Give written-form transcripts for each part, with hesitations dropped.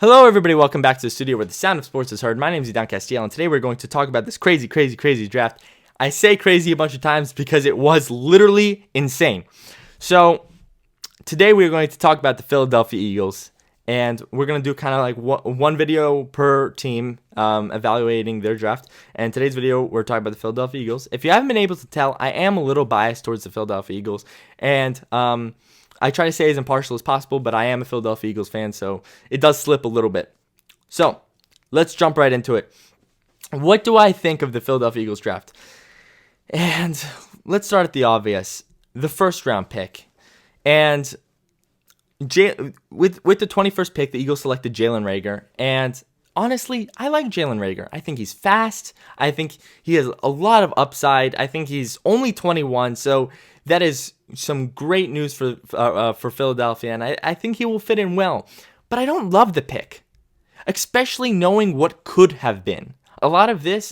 Hello, everybody. Welcome back to the studio where the sound of sports is heard. My name is Idan Castiel, and today we're going to talk about this crazy draft. I say crazy a bunch of times because it was literally insane. So, today we're going to talk about the Philadelphia Eagles, and we're going to do kind of like one video per team evaluating their draft. And today's video, we're talking about the Philadelphia Eagles. If you haven't been able to tell, I am a little biased towards the Philadelphia Eagles, and I try to stay as impartial as possible, but I am a Philadelphia Eagles fan, so it does slip a little bit. So, let's jump right into it. What do I think of the Philadelphia Eagles draft? And let's start at the obvious. The first round pick. And with the 21st pick, the Eagles selected Jalen Reagor. And honestly, I like Jalen Reagor. I think he's fast. I think he has a lot of upside. I think he's only 21, so that is some great news for Philadelphia, and I think he will fit in well. But I don't love the pick, especially knowing what could have been. A lot of this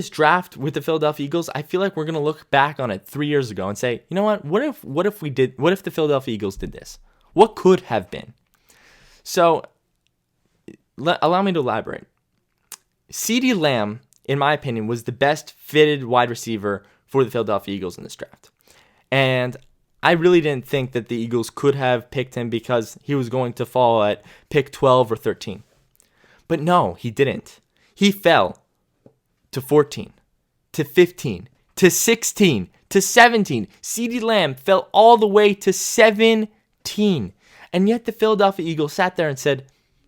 draft with the Philadelphia Eagles, I feel like we're gonna look back on it 3 years ago and say, you know what? What if the Philadelphia Eagles did this? What could have been? So, allow me to elaborate. CeeDee Lamb, in my opinion, was the best fitted wide receiver for the Philadelphia Eagles in this draft. And I really didn't think that the Eagles could have picked him because he was going to fall at pick 12 or 13. But no, he didn't. He fell to 14, to 15, to 16, to 17. CeeDee Lamb fell all the way to 17. And yet the Philadelphia Eagles sat there and said,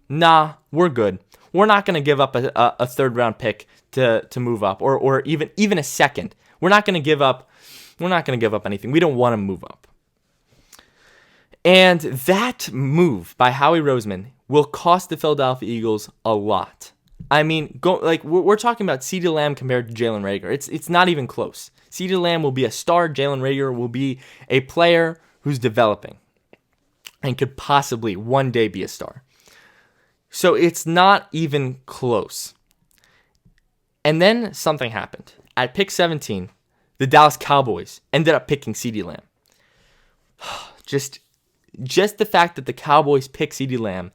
nah, we're good. We're not going to give up a third round pick to move up or even a second. We're not going to give up anything. We don't want to move up. And that move by Howie Roseman will cost the Philadelphia Eagles a lot. I mean, we're talking about CeeDee Lamb compared to Jalen Reagor. It's not even close. CeeDee Lamb will be a star. Jalen Reagor will be a player who's developing and could possibly one day be a star. So it's not even close. And then something happened. At pick 17, the Dallas Cowboys ended up picking CeeDee Lamb. Just the fact that the Cowboys picked CeeDee Lamb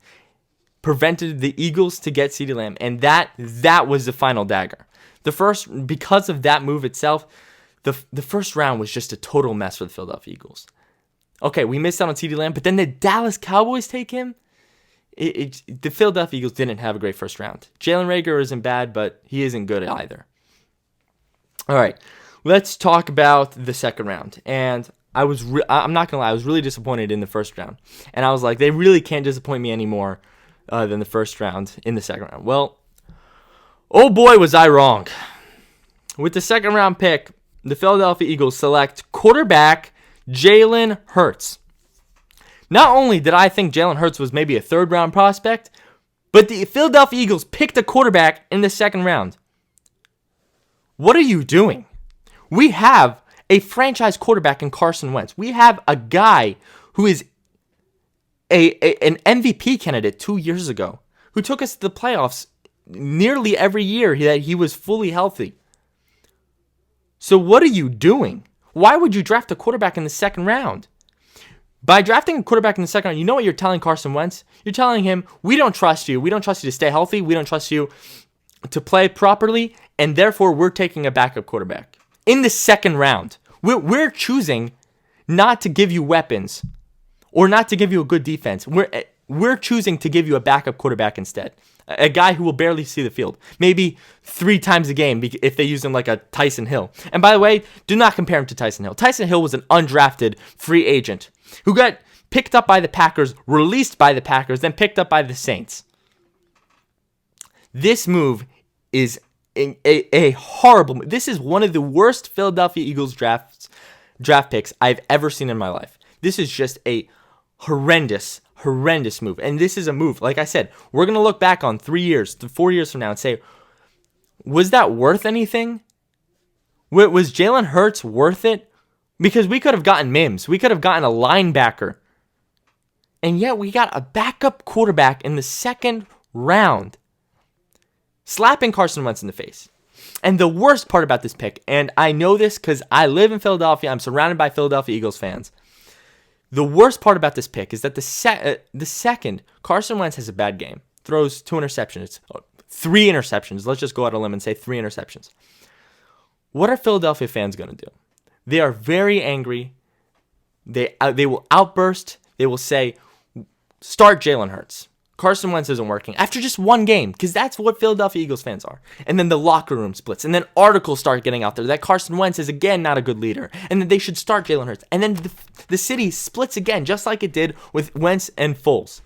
prevented the Eagles to get CeeDee Lamb, and that was the final dagger. Because of that move itself, the first round was just a total mess for the Philadelphia Eagles. Okay, we missed out on CeeDee Lamb, but then the Dallas Cowboys take him. The Philadelphia Eagles didn't have a great first round. Jalen Reagor isn't bad, but he isn't good either. All right, let's talk about the second round. And I'm not gonna lie, I was really disappointed in the first round, and I was like, they really can't disappoint me anymore than the first round in the second round. Well, oh boy, was I wrong. With the second round pick, the Philadelphia Eagles select quarterback Jalen Hertz. Not only did I think Jalen Hertz was maybe a third round prospect, but the Philadelphia Eagles picked a quarterback in the second round. What are you doing? We have a franchise quarterback in Carson Wentz. We have a guy who is an MVP candidate 2 years ago, who took us to the playoffs nearly every year that he was fully healthy. So what are you doing? Why would you draft a quarterback in the second round? By drafting a quarterback in the second round, you know what you're telling Carson Wentz? You're telling him, we don't trust you. We don't trust you to stay healthy. We don't trust you to play properly, and therefore we're taking a backup quarterback. In the second round, we're choosing not to give you weapons or not to give you a good defense. We're choosing to give you a backup quarterback instead. A guy who will barely see the field. Maybe 3 times a game if they use him like a Tyson Hill. And by the way, do not compare him to Tyson Hill. Tyson Hill was an undrafted free agent who got picked up by the Packers, released by the Packers, then picked up by the Saints. This move is a horrible move. This is one of the worst Philadelphia Eagles draft picks I've ever seen in my life. This is just a horrendous move. And this is a move, like I said, we're going to look back on 3 years to 4 years from now and say, was that worth anything? Was Jalen Hertz worth it? Because we could have gotten Mims. We could have gotten a linebacker. And yet we got a backup quarterback in the second round, slapping Carson Wentz in the face. And the worst part about this pick, and I know this because I live in Philadelphia, I'm surrounded by Philadelphia Eagles fans. The worst part about this pick is that the second Carson Wentz has a bad game, throws 2 interceptions, 3 interceptions. Let's just go out on a limb and say 3 interceptions. What are Philadelphia fans going to do? They are very angry. They will outburst. They will say, start Jalen Hertz. Carson Wentz isn't working after just one game, because that's what Philadelphia Eagles fans are. And then the locker room splits. And then articles start getting out there that Carson Wentz is again not a good leader. And that they should start Jalen Hurts. And then the city splits again, just like it did with Wentz and Foles.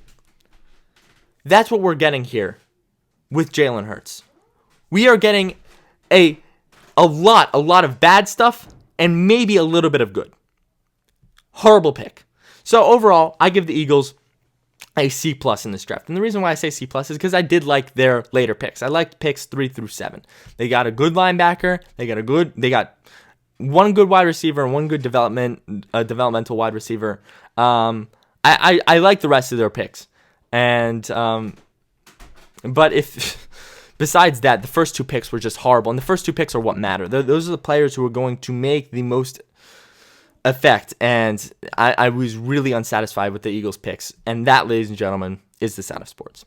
That's what we're getting here with Jalen Hurts. We are getting a lot of bad stuff and maybe a little bit of good. Horrible pick. So overall, I give the Eagles a C+ in this draft. And the reason why I say C+ is because I did like their later picks. I liked picks 3 through 7. They got a good linebacker. They got one good wide receiver and one good developmental wide receiver. I like the rest of their picks. And but if besides that, the first 2 picks were just horrible. And the first 2 picks are what matter. Those are the players who are going to make the most effect, and I was really unsatisfied with the Eagles picks, and that, ladies and gentlemen, is the sound of sports.